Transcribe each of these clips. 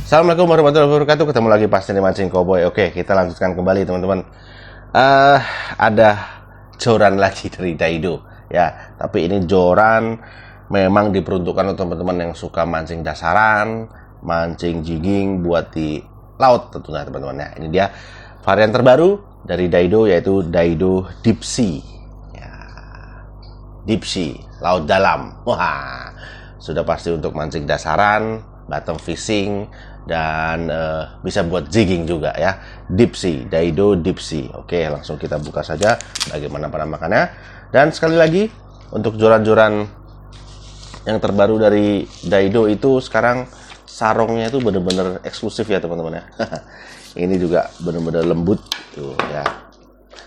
Assalamualaikum warahmatullahi wabarakatuh. Ketemu lagi pasti di Mancing Cowboy. Oke, kita lanjutkan kembali teman-teman. Ada joran lagi dari Daido ya. Tapi ini joran memang diperuntukkan untuk teman-teman yang suka mancing dasaran, mancing jigging buat di laut tentunya teman-teman ya. Ini dia varian terbaru dari Daido, yaitu Daido Deep Sea. Ya, Deep Sea, laut dalam. Wah, sudah pasti untuk mancing dasaran, bottom fishing, dan bisa buat jigging juga ya. Deep Sea, Daido Deep Sea. Oke, langsung kita buka saja bagaimana penampakannya. Dan sekali lagi, untuk joran-joran yang terbaru dari Daido itu sekarang sarungnya itu bener-bener eksklusif ya teman-teman ya. Ini juga bener-bener lembut tuh ya.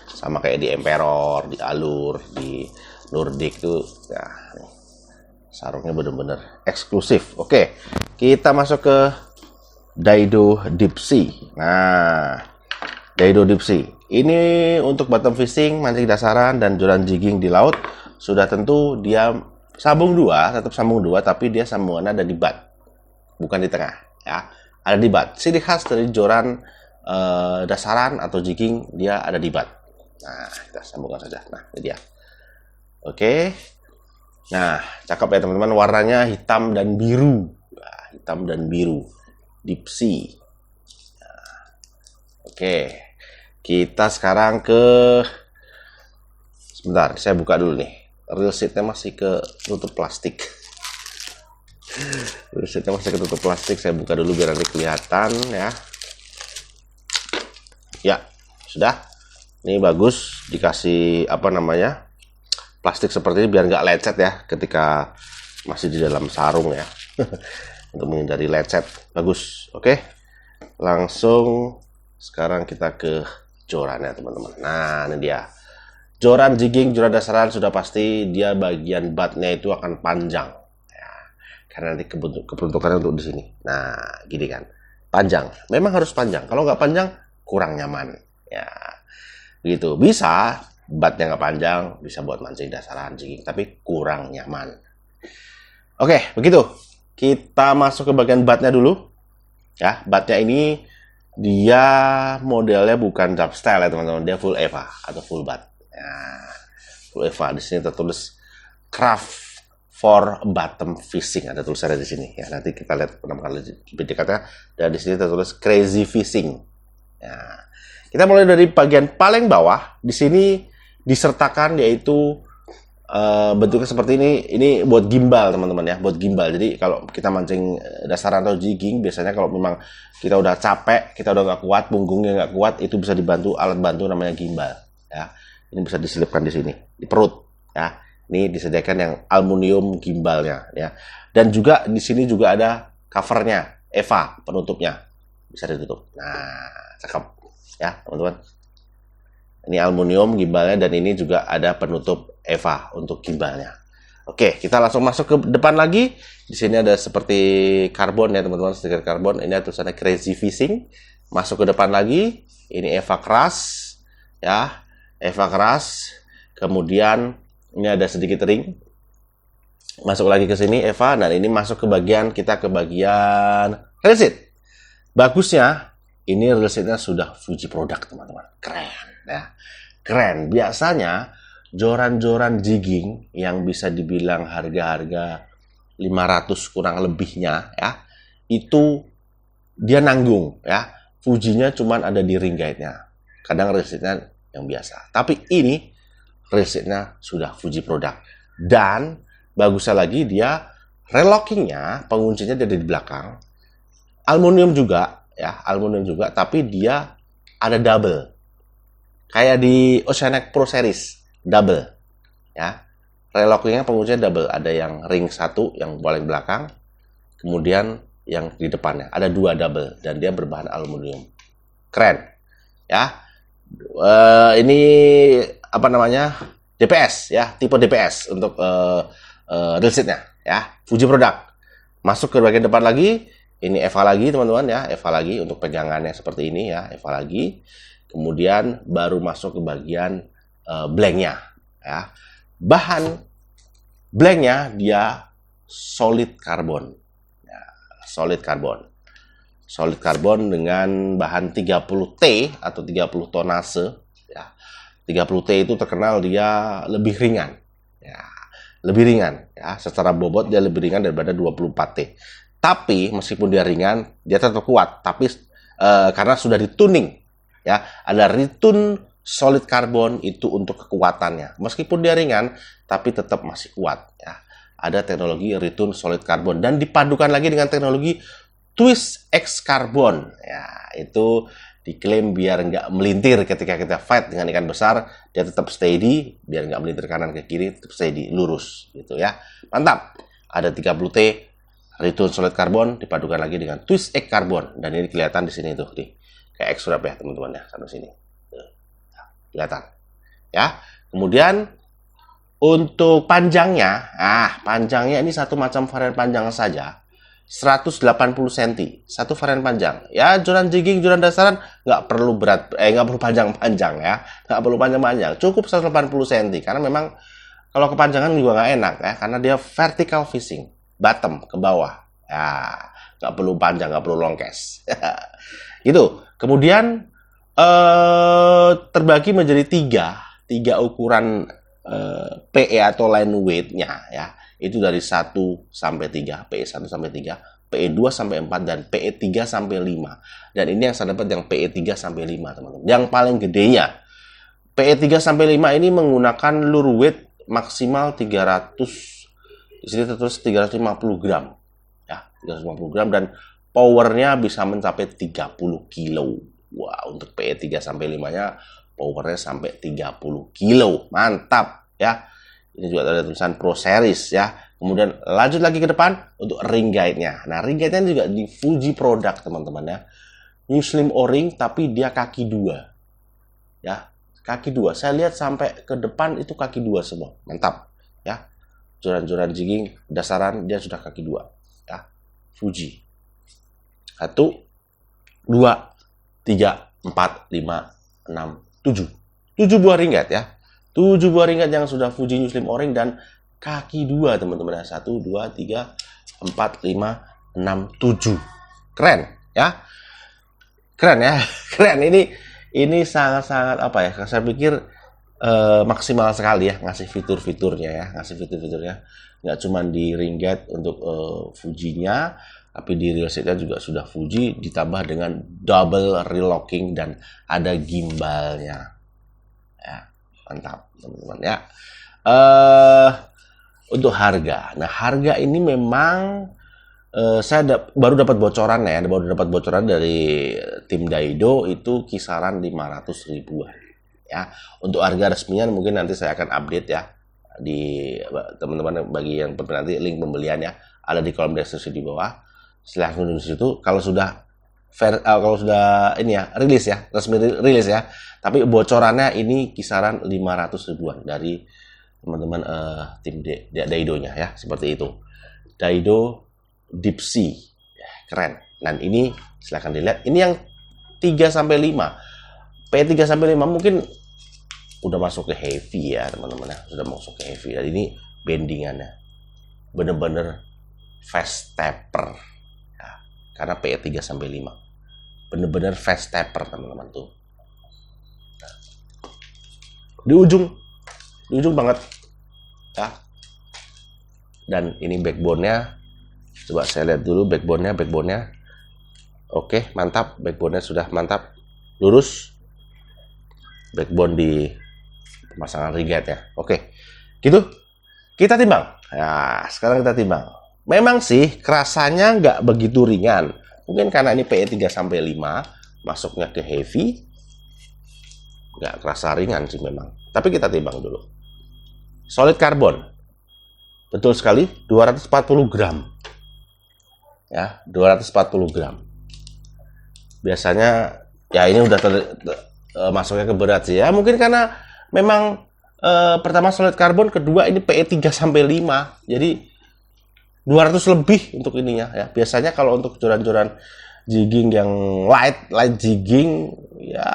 Sama kayak di Emperor, di Alur, di Nordic tuh ya. Sarungnya bener-bener eksklusif. Oke, kita masuk ke Daido Deep Sea. Nah, Daido Deep Sea ini untuk bottom fishing, mancing dasaran, dan joran jigging di laut. Sudah tentu dia sambung dua, tetap sambung dua, tapi dia sambungannya ada di butt, bukan di tengah ya. Ada di butt. Ciri khas dari joran dasaran atau jigging, dia ada di butt. Nah, kita sambungkan saja. Nah, ini dia. Oke. Nah, cakep ya teman-teman, warnanya hitam dan biru. Nah, hitam dan biru. Deep Sea. Nah, oke. Kita sekarang ke, sebentar, saya buka dulu nih. Reel sheetnya masih ketutup plastik. Reel sheetnya masih ketutup plastik. Saya buka dulu biar nanti kelihatan ya. Ya, sudah. Ini bagus dikasih apa namanya, plastik seperti ini biar nggak lecet ya ketika masih di dalam sarung ya. Untuk menghindari lecet. Bagus. Oke. Langsung sekarang kita ke jorannya teman-teman. Nah, ini dia. Joran jigging, joran dasaran sudah pasti dia bagian buttnya itu akan panjang ya. Karena nanti keperuntukannya untuk di sini. Nah, gini kan. Panjang. Memang harus panjang. Kalau nggak panjang kurang nyaman ya. Begitu. Bisa buttnya nggak panjang, bisa buat mancing dasaran, jigging, tapi kurang nyaman. Oke, begitu. Kita masuk ke bagian buttnya dulu. Ya, buttnya ini dia modelnya bukan drop style ya teman-teman, dia full EVA atau full butt. Ya, full EVA. Di sini tertulis craft for bottom fishing, ada tulisannya di sini. Ya, nanti kita lihat penampakan lebih dekatnya. Dan di sini tertulis crazy fishing. Ya, kita mulai dari bagian paling bawah. Di sini disertakan yaitu bentuknya seperti ini. Ini buat gimbal teman-teman ya, buat gimbal. Jadi kalau kita mancing dasaran atau jigging, biasanya kalau memang kita udah capek, kita udah nggak kuat, punggungnya nggak kuat, itu bisa dibantu alat bantu namanya gimbal ya. Ini bisa diselipkan di sini di perut ya. Ini disediakan yang aluminium gimbalnya ya. Dan juga di sini juga ada covernya, EVA penutupnya, bisa ditutup. Nah, cakep ya teman-teman. Ini aluminium gimbalnya, dan ini juga ada penutup EVA untuk gimbalnya. Oke, kita langsung masuk ke depan lagi. Di sini ada seperti karbon ya teman-teman, stiker karbon. Ini ada tulisannya crazy fishing. Masuk ke depan lagi. Ini EVA keras ya, EVA keras. Kemudian ini ada sedikit ring. Masuk lagi ke sini EVA, dan ini masuk ke bagian, kita ke bagian reel sheet. Bagusnya ini reel sheetnya sudah Fuji produk teman-teman. Keren ya, keren. Biasanya joran-joran jigging yang bisa dibilang harga-harga 500 kurang lebihnya ya, itu dia nanggung ya. Fujinya cuman ada di ring guide-nya. Kadang reel sheetnya yang biasa. Tapi ini reel sheetnya sudah Fuji produk. Dan bagusnya lagi, dia relocking-nya, penguncinya ada di belakang. Aluminium juga ya, aluminium juga, tapi dia ada double. Kayak di Oceanic Pro Series, double ya. Relocking-nya penguncinya double, ada yang ring 1 yang paling belakang, kemudian yang di depannya ada 2 double, dan dia berbahan aluminium. Keren ya. Ini apa namanya, DPS ya, tipe DPS untuk reel sheet-nya ya, Fuji produk. Masuk ke bagian depan lagi, ini EVA lagi teman-teman ya, EVA lagi untuk pegangannya seperti ini ya, EVA lagi. Kemudian baru masuk ke bagian blanknya ya. Bahan blanknya dia solid karbon ya, solid karbon. solid karbon dengan bahan 30T atau 30 tonase ya. 30T itu terkenal dia lebih ringan. Ya, lebih ringan ya, secara bobot dia lebih ringan daripada 24T. Tapi meskipun dia ringan, dia tetap kuat, tapi karena sudah dituning ya, ada retune solid karbon itu untuk kekuatannya. Meskipun dia ringan, tapi tetap masih kuat ya. Ada teknologi retune solid karbon dan dipadukan lagi dengan teknologi twist X karbon. Ya, itu diklaim biar nggak melintir ketika kita fight dengan ikan besar, dia tetap steady, biar nggak melintir kanan ke kiri, tetap steady, lurus gitu ya. Mantap. Ada 30T retune solid karbon dipadukan lagi dengan twist X karbon, dan ini kelihatan di sini tuh, nih. Kayak X wrap ya teman-teman ya, sampai sini. Kelihatan ya. Kemudian untuk panjangnya, panjangnya ini satu macam varian panjang saja, 180 cm, satu varian panjang ya. Joran jigging, joran dasaran nggak perlu nggak perlu panjang-panjang ya, nggak perlu panjang-panjang, cukup 180 cm, karena memang kalau kepanjangan juga nggak enak ya, karena dia vertical fishing, bottom ke bawah ya, nggak perlu panjang, nggak perlu longkes. Gitu. Kemudian terbagi menjadi tiga ukuran PE atau line weight-nya ya. Itu dari 1 sampai 3, PE 1 sampai 3, PE 2 sampai 4, dan PE 3 sampai 5. Dan ini yang saya dapat yang PE 3 sampai 5, teman-teman. Yang paling gedenya PE 3 sampai 5 ini menggunakan lure weight maksimal 300, di sini terus 350 gram. Ya, 350 gram, dan powernya bisa mencapai 30 kilo. Wah, untuk PE 3 sampai 5-nya powernya sampai 30 kilo. Mantap ya. Ini juga ada tulisan Pro Series ya. Kemudian lanjut lagi ke depan untuk ring guide-nya. Nah, ring guide-nya juga di Fuji produk, teman-teman ya. New Slim O-ring tapi dia kaki 2. Ya, kaki 2. Saya lihat sampai ke depan itu kaki 2 semua. Mantap ya. Joran-joran jigging dasaran dia sudah kaki 2 ya. Fuji. 1 2 3, 4, 5, 6, 7. 7 buah ringgat ya. 7 buah ringgat yang sudah Fuji New Slim O-ring dan kaki 2, teman-teman. 1, 2, 3, 4, 5, 6, 7. Keren ya. Keren ya. Keren. Ini sangat-sangat apa ya? Saya pikir maksimal sekali ya ngasih fitur-fiturnya ya. Ngasih fitur-fiturnya. Nggak cuma di ringgat untuk Fuji-nya, tapi di reel setnya juga sudah Fuji, ditambah dengan double reel locking dan ada gimbalnya. Ya, mantap teman-teman ya. Untuk harga, nah harga ini memang saya baru dapat bocoran ya, baru dapat bocoran dari tim Daido itu kisaran 500 ribuan. Ya, untuk harga resminya mungkin nanti saya akan update ya di teman-teman, bagi yang nanti link pembelian ya ada di kolom deskripsi di bawah. Silahkan di situ kalau sudah ini ya rilis ya, resmi rilis ya. Tapi bocorannya ini kisaran 500 ribuan dari teman-teman tim Daido-nya ya, seperti itu. Daido Deep Sea. Ya, keren. Dan ini silahkan dilihat. Ini yang 3 sampai 5. P3 sampai 5 mungkin udah masuk ke heavy ya, teman-teman ya. Sudah masuk ke heavy. Dan ini bendingannya bener-bener fast taper. Karena PE 3 sampai 5 bener-bener fast taper, teman-teman tuh. Nah, di ujung banget ya. Dan ini backbone-nya, coba saya lihat dulu backbone-nya. Oke, mantap, backbone-nya sudah mantap, lurus. Backbone di pemasangan rigat ya. Oke, gitu. Kita timbang. Nah, sekarang kita timbang. Memang sih kerasanya nggak begitu ringan. Mungkin karena ini PE 3 sampai 5 masuknya ke heavy, nggak kerasa ringan sih memang. Tapi kita timbang dulu. Solid karbon, betul sekali 240 gram. Ya, 240 gram. Biasanya ya ini udah masuknya ke berat sih ya. Mungkin karena memang pertama solid karbon, kedua ini PE 3 sampai 5. Jadi 200 lebih untuk ininya ya. Biasanya kalau untuk joran-joran jigging yang light jigging ya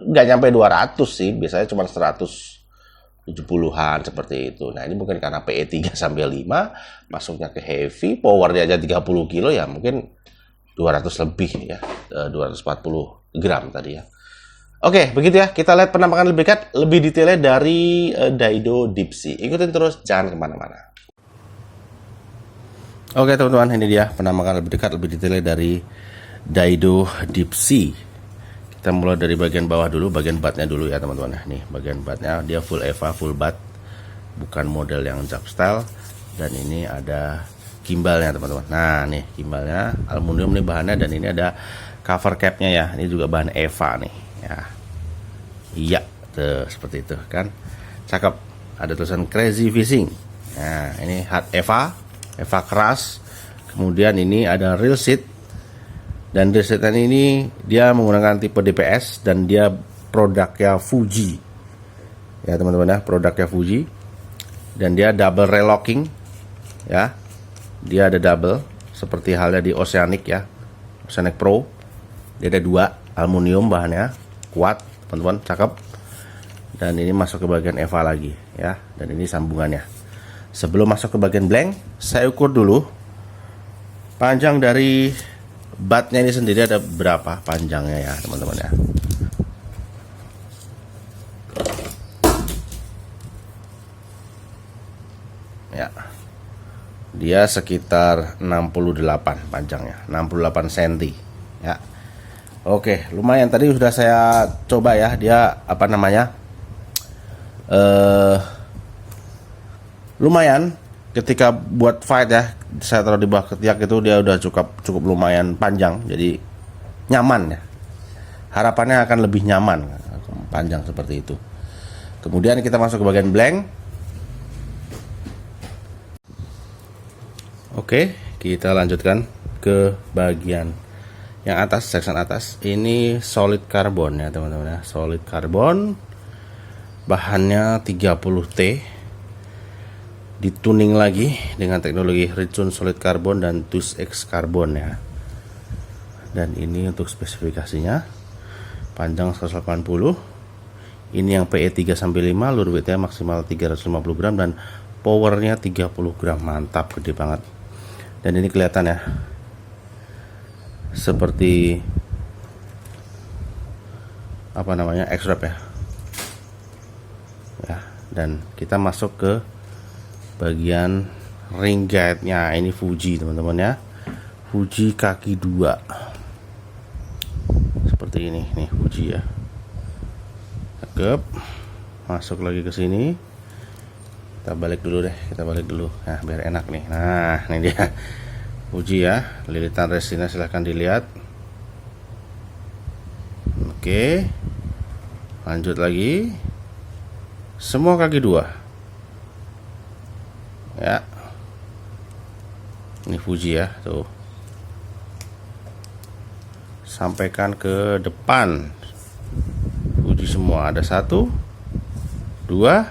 nggak nyampe 200 sih, biasanya cuma 170-an seperti itu. Nah, ini mungkin karena PE 3 sampai 5 masuknya ke heavy, powernya aja 30 kilo ya, mungkin 200 lebih ya, 240 gram tadi ya. Oke, begitu ya. Kita lihat penampakan lebih dekat, lebih detailnya dari Daido Deep Sea. Ikutin terus, jangan kemana-mana. Oke teman-teman, ini dia penampakan lebih dekat, lebih detailnya dari Daido Deep Sea. Kita mulai dari bagian bawah dulu, bagian batnya dulu ya teman-teman. Nih bagian batnya, dia full EVA, full bat, bukan model yang jump style. Dan ini ada gimbalnya teman-teman. Nah nih gimbalnya aluminium nih bahannya, dan ini ada cover capnya ya. Ini juga bahan EVA nih ya. Iya tuh, seperti itu kan, cakep. Ada tulisan Crazy Fishing. Nah ini hard EVA keras. Kemudian ini ada real seat, dan real seat ini dia menggunakan tipe DPS, dan dia produknya Fuji ya teman-teman ya, produknya Fuji. Dan dia double rail locking ya, dia ada double seperti halnya di Oceanic ya, Oceanic Pro. Dia ada 2 aluminium bahannya, kuat teman-teman, cakep. Dan ini masuk ke bagian EVA lagi ya, dan ini sambungannya. Sebelum masuk ke bagian blank, saya ukur dulu panjang dari batnya ini sendiri, ada berapa panjangnya ya teman-teman ya. Ya, dia sekitar 68 panjangnya, 68 cm ya. Oke, lumayan. Tadi sudah saya coba ya, dia apa namanya, lumayan ketika buat fight ya. Saya taruh di bawah ketiak itu, dia udah cukup lumayan panjang, jadi nyaman ya. Harapannya akan lebih nyaman panjang seperti itu. Kemudian kita masuk ke bagian blank. Oke, kita lanjutkan ke bagian yang atas, section atas. Ini solid carbon ya teman-teman ya, solid carbon. Bahannya 30T. Dituning lagi dengan teknologi Ritsun solid carbon dan TUS-X carbon ya. Dan ini untuk spesifikasinya, panjang 180. Ini yang PE 3-5, lure weightnya maksimal 350 gram, dan powernya 30 gram. Mantap, gede banget. Dan ini kelihatan ya, seperti apa namanya, X-Wrap ya. Ya, dan kita masuk ke bagian ring guide-nya. Ini Fuji teman-teman ya, Fuji kaki 2 seperti ini nih, Fuji ya, cakep. Masuk lagi ke sini, kita balik dulu deh, nah biar enak nih. Nah ini dia Fuji ya, lilitan resinnya silahkan dilihat. Oke, lanjut lagi, semua kaki 2 ya. Ini Fuji ya, tuh, sampaikan ke depan Fuji semua. Ada 1, 2,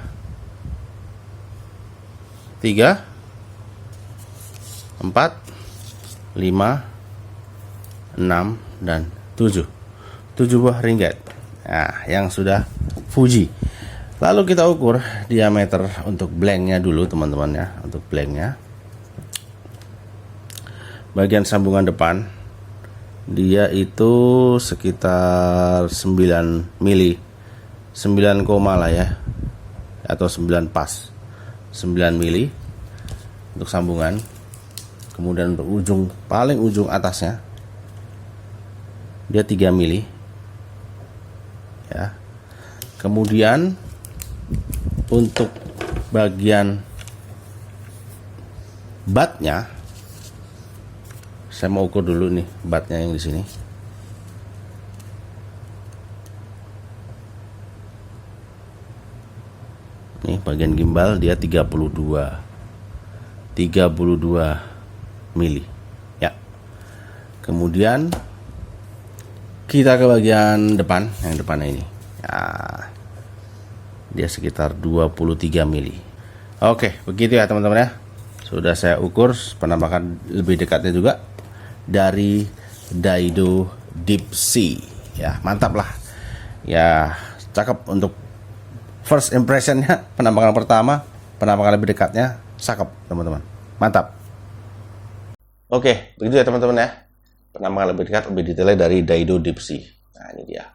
3, 4, 5, 6, dan 7 buah ring guide. Nah, yang sudah Fuji. Lalu kita ukur diameter untuk blanknya dulu teman-teman ya. Untuk blanknya, bagian sambungan depan dia itu sekitar 9 mili, 9, lah ya, atau 9 pas, 9 mili untuk sambungan. Kemudian untuk ujung, paling ujung atasnya dia 3 mili ya. Kemudian untuk bagian batnya, saya mau ukur dulu nih batnya yang di sini. Nih bagian gimbal dia 32 mili ya. Kemudian kita ke bagian depan, yang depannya ini ya, dia sekitar 23 mili. Oke, begitu ya teman-teman ya. Sudah saya ukur penampakan lebih dekatnya juga dari Daido Deep Sea ya. Mantap lah ya, cakep. Untuk first impressionnya, penampakan pertama, penampakan lebih dekatnya cakep teman-teman, mantap. Oke, begitu ya teman-teman ya. penampakan lebih dekat, lebih detailnya dari Daido Deep Sea. Nah ini dia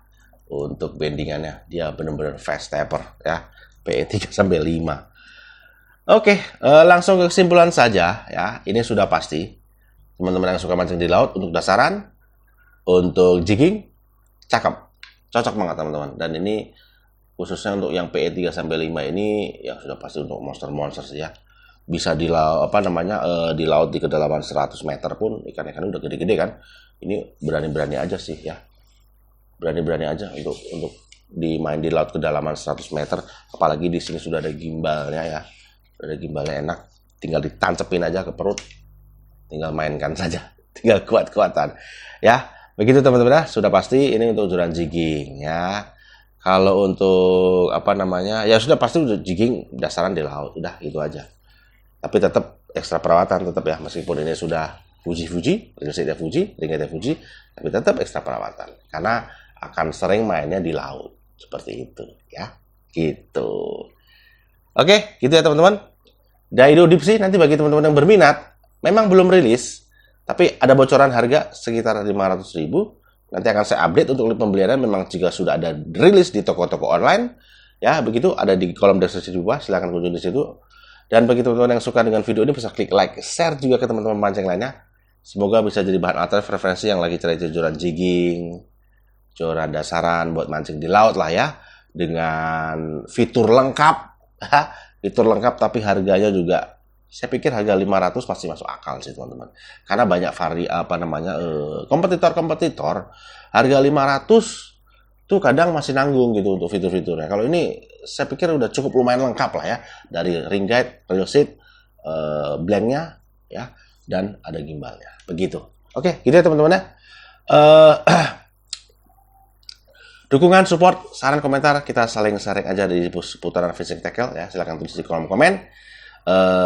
untuk bendingannya, dia benar-benar fast stepper ya, PE 3 sampai 5. Oke, langsung ke kesimpulan saja ya. Ini sudah pasti teman-teman yang suka mancing di laut untuk dasaran, untuk jigging, cakep, cocok banget teman-teman. Dan ini khususnya untuk yang PE 3 sampai 5 ini ya sudah pasti untuk monster sih ya. Bisa di laut di laut di kedalaman 100 meter pun ikan-ikan udah gede-gede kan. Ini berani-berani aja sih ya. Berani-berani aja untuk dimain di laut kedalaman 100 meter, apalagi di sini sudah ada gimbalnya ya. Ada gimbalnya enak, tinggal ditancepin aja ke perut. Tinggal mainkan saja, tinggal kuat-kuatan. Ya, begitu teman-teman ya, sudah pasti ini untuk ukuran jigging ya. Kalau untuk ya sudah pasti untuk jigging dasaran di laut, udah gitu aja. Tapi tetap ekstra perawatan tetap ya, meskipun ini sudah Fuji, ringsetnya Fuji, tapi tetap ekstra perawatan karena akan sering mainnya di laut seperti itu ya. Gitu. Oke, gitu ya teman-teman. Daido Deep Sea nanti bagi teman-teman yang berminat, memang belum rilis, tapi ada bocoran harga sekitar 500.000. Nanti akan saya update untuk pembeliannya memang jika sudah ada rilis di toko-toko online. Ya, begitu ada di kolom deskripsi di bawah, silahkan kunjungi di situ. Dan bagi teman-teman yang suka dengan video ini bisa klik like, share juga ke teman-teman mancing lainnya. Semoga bisa jadi bahan alternatif referensi yang lagi cari joran jigging, joran dasaran buat mancing di laut lah ya. Dengan fitur lengkap, tapi harganya juga saya pikir harga 500 pasti masuk akal sih teman-teman. Karena banyak kompetitor harga 500 tuh kadang masih nanggung gitu untuk fitur-fiturnya. Kalau ini saya pikir udah cukup lumayan lengkap lah ya. Dari ring guide, reel seat, blanknya ya, dan ada gimbalnya. Begitu. Oke, gitu ya teman-teman ya. Dukungan, support, saran, komentar kita saling sharing aja di seputaran fishing tackle ya. Silahkan tulis di kolom komen.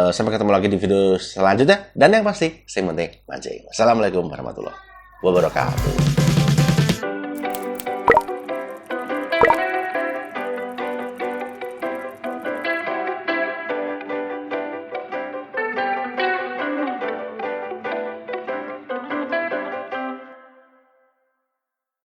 Sampai ketemu lagi di video selanjutnya. Dan yang pasti, stay penting mancing. Assalamualaikum warahmatullahi wabarakatuh.